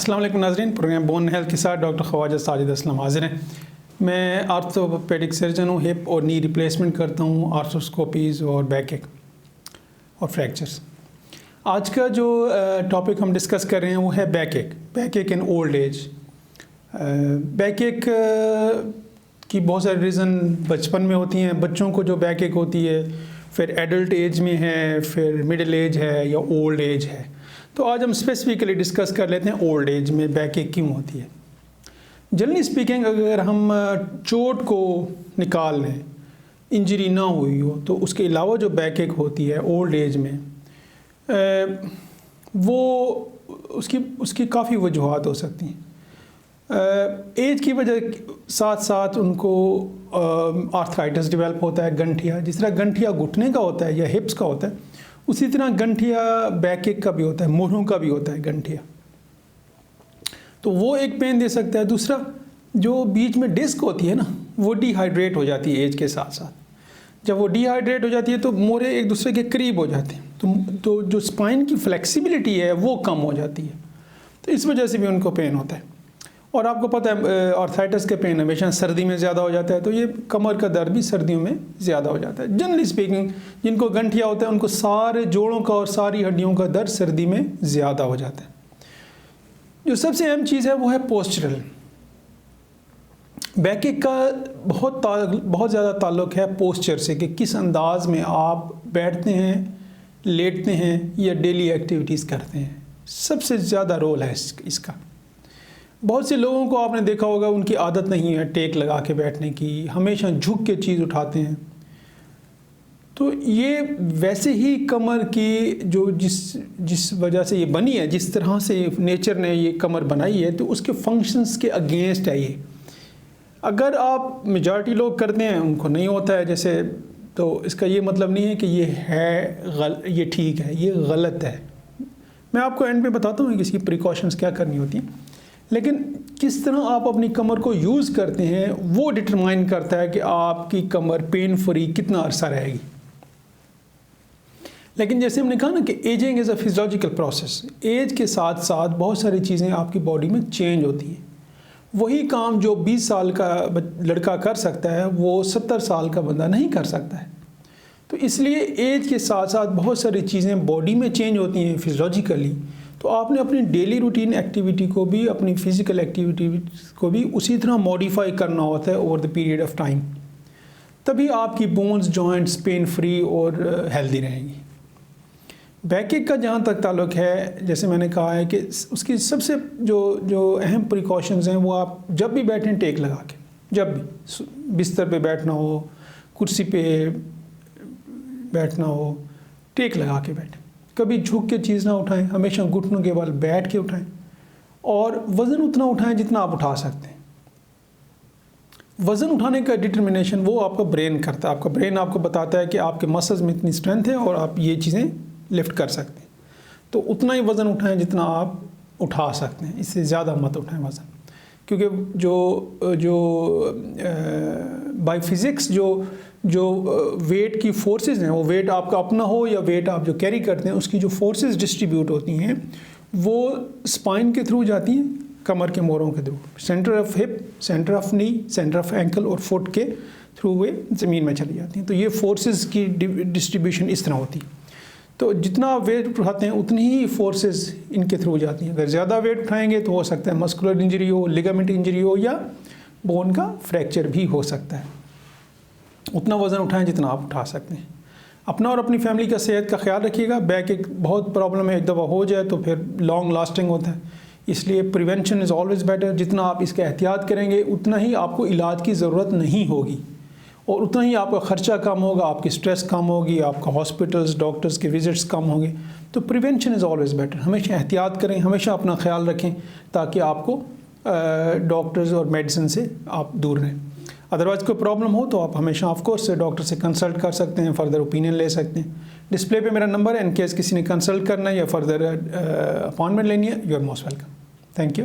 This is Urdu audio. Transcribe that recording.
السلام علیکم ناظرین، پروگرام بون ہیلتھ کے ساتھ ڈاکٹر خواجہ ساجد اسلم حاضر ہیں۔ میں آرتھوپیڈک سرجن ہوں، ہپ اور نی ریپلیسمنٹ کرتا ہوں، آرتھروسکوپیز اور بیک ایک اور فریکچرز۔ آج کا جو ٹاپک ہم ڈسکس کر رہے ہیں وہ ہے بیک ایک ان اولڈ ایج۔ بیک ایک کی بہت سارے ریزن بچپن میں ہوتی ہیں، بچوں کو جو بیک ایک ہوتی ہے، پھر ایڈلٹ ایج میں ہے، پھر مڈل ایج ہے یا اولڈ ایج ہے۔ تو آج ہم اسپیسیفکلی ڈسکس کر لیتے ہیں اولڈ ایج میں بیک ایک کیوں ہوتی ہے۔ جنرلی اسپیکنگ اگر ہم چوٹ کو نکال لیں، انجری نہ ہوئی ہو، تو اس کے علاوہ جو بیک ایک ہوتی ہے اولڈ ایج میں وہ اس کی کافی وجوہات ہو سکتی ہیں۔ ایج کی وجہ ساتھ ساتھ ان کو آرتھرائٹس ڈیولپ ہوتا ہے، گنٹھیا، جس طرح گنٹھیا گھٹنے کا ہوتا ہے یا ہپس کا ہوتا ہے، اسی طرح گنٹھیا بیک ایک کا بھی ہوتا ہے، موڑوں کا بھی ہوتا ہے گنٹھیا۔ تو وہ ایک پین دے سکتا ہے۔ دوسرا، جو بیچ میں ڈسک ہوتی ہے نا، وہ ڈی ہائیڈریٹ ہو جاتی ہے ایج کے ساتھ ساتھ۔ جب وہ ڈی ہائیڈریٹ ہو جاتی ہے تو موڑے ایک دوسرے کے قریب ہو جاتے ہیں، تو جو اسپائن کی فلیکسیبلٹی ہے وہ کم ہو جاتی ہے، تو اس وجہ سے بھی ان کو پین ہوتا ہے۔ اور آپ کو پتہ ہے آرتھرائٹس کے پین ہمیشہ سردی میں زیادہ ہو جاتا ہے، تو یہ کمر کا درد بھی سردیوں میں زیادہ ہو جاتا ہے۔ جنرلی اسپیکنگ جن کو گنٹھیا ہوتا ہے ان کو سارے جوڑوں کا اور ساری ہڈیوں کا درد سردی میں زیادہ ہو جاتا ہے۔ جو سب سے اہم چیز ہے وہ ہے پوسچرل۔ بیک ایک کا بہت زیادہ تعلق ہے پوسچر سے، کہ کس انداز میں آپ بیٹھتے ہیں، لیٹتے ہیں یا ڈیلی ایکٹیویٹیز کرتے ہیں، سب سے زیادہ رول ہے اس کا۔ بہت سے لوگوں کو آپ نے دیکھا ہوگا ان کی عادت نہیں ہے ٹیک لگا کے بیٹھنے کی، ہمیشہ جھک کے چیز اٹھاتے ہیں۔ تو یہ ویسے ہی کمر کی جو جس وجہ سے یہ بنی ہے، جس طرح سے نیچر نے یہ کمر بنائی ہے، تو اس کے فنکشنز کے اگینسٹ ہے یہ۔ اگر آپ میجارٹی لوگ کرتے ہیں ان کو نہیں ہوتا ہے جیسے، تو اس کا یہ مطلب نہیں ہے کہ یہ ٹھیک ہے، یہ غلط ہے۔ میں آپ کو اینڈ میں بتاتا ہوں کہ اس کی پریکاشنز کیا کرنی ہوتی ہیں، لیکن کس طرح آپ اپنی کمر کو یوز کرتے ہیں وہ ڈٹرمائن کرتا ہے کہ آپ کی کمر پین فری کتنا عرصہ رہے گی۔ لیکن جیسے ہم نے کہا نا کہ ageing is a physiological process, age کے ساتھ ساتھ بہت ساری چیزیں آپ کی باڈی میں چینج ہوتی ہیں۔ وہی کام جو 20 سال کا لڑکا کر سکتا ہے وہ 70 سال کا بندہ نہیں کر سکتا ہے۔ تو اس لیے ایج کے ساتھ ساتھ بہت ساری چیزیں باڈی میں چینج ہوتی ہیں فزیولوجیکلی، تو آپ نے اپنی ڈیلی روٹین ایکٹیویٹی کو بھی، اپنی فزیکل ایکٹیویٹی کو بھی اسی طرح موڈیفائی کرنا ہوتا ہے over the period of time, تبھی آپ کی بونز، جوائنٹس پین فری اور ہیلدی رہیں گی۔ بیک ایک کا جہاں تک تعلق ہے، جیسے میں نے کہا ہے کہ اس کی سب سے جو اہم پریکاشنز ہیں وہ آپ جب بھی بیٹھیں ٹیک لگا کے، جب بھی بستر پہ بیٹھنا ہو، کرسی پہ بیٹھنا ہو، ٹیک لگا کے بیٹھیں، کبھی جھک کے چیز نہ اٹھائیں، ہمیشہ گھٹنوں کے بل بیٹھ کے اٹھائیں، اور وزن اتنا اٹھائیں جتنا آپ اٹھا سکتے ہیں۔ وزن اٹھانے کا ڈٹرمنیشن وہ آپ کا برین کرتا ہے، آپ کا برین آپ کو بتاتا ہے کہ آپ کے مسلز میں اتنی اسٹرینتھ ہے اور آپ یہ چیزیں لفٹ کر سکتے ہیں، تو اتنا ہی وزن اٹھائیں جتنا آپ اٹھا سکتے ہیں، اس سے زیادہ مت اٹھائیں وزن، کیونکہ جو بائی فزکس جو ویٹ کی فورسز ہیں، وہ ویٹ آپ کا اپنا ہو یا ویٹ آپ جو کیری کرتے ہیں، اس کی جو فورسز ڈسٹریبیوٹ ہوتی ہیں وہ اسپائن کے تھرو جاتی ہیں، کمر کے موڑوں کے through, centre of hip, centre of نی، سینٹر آف اینکل اور فٹ کے تھرو وہ زمین میں چلی جاتی ہیں۔ تو یہ فورسز کی ڈسٹریبیوشن اس طرح ہوتی ہے۔ تو جتنا ویٹ اٹھاتے ہیں اتنی ہی فورسز ان کے تھرو جاتی ہیں۔ اگر زیادہ ویٹ اٹھائیں گے تو ہو سکتا ہے مسکولر انجری ہو، لیگامنٹ انجری ہو، یا بون کا فریکچر بھی ہو سکتا ہے۔ اتنا وزن اٹھائیں جتنا آپ اٹھا سکتے ہیں۔ اپنا اور اپنی فیملی کا صحت کا خیال رکھیے گا۔ بیک ایک بہت پرابلم ہے، ایک دفعہ ہو جائے تو پھر لانگ لاسٹنگ ہوتا ہے، اس لیے پریونشن از آلویز بیٹر۔ جتنا آپ اس کا احتیاط کریں گے اتنا ہی آپ کو علاج کی ضرورت نہیں ہوگی، اور اتنا ہی آپ کا خرچہ کم ہوگا، آپ کی سٹریس کم ہوگی، آپ کا ہاسپٹلز، ڈاکٹرز کے وزٹس کم ہوں گے۔ تو پریونشن از آلویز بیٹر۔ ہمیشہ احتیاط کریں، ہمیشہ اپنا خیال رکھیں تاکہ آپ کو ڈاکٹرز اور میڈیسن سے آپ دور رہیں۔ ادروائز کوئی پرابلم ہو تو آپ ہمیشہ آف کورس ڈاکٹر سے کنسلٹ کر سکتے ہیں، فردر اوپینین لے سکتے ہیں۔ ڈسپلے پہ میرا نمبر ہے، ان کیس کسی نے کنسلٹ کرنا ہے یا فردر اپائنٹمنٹ لینی ہے، you are most welcome. Thank you.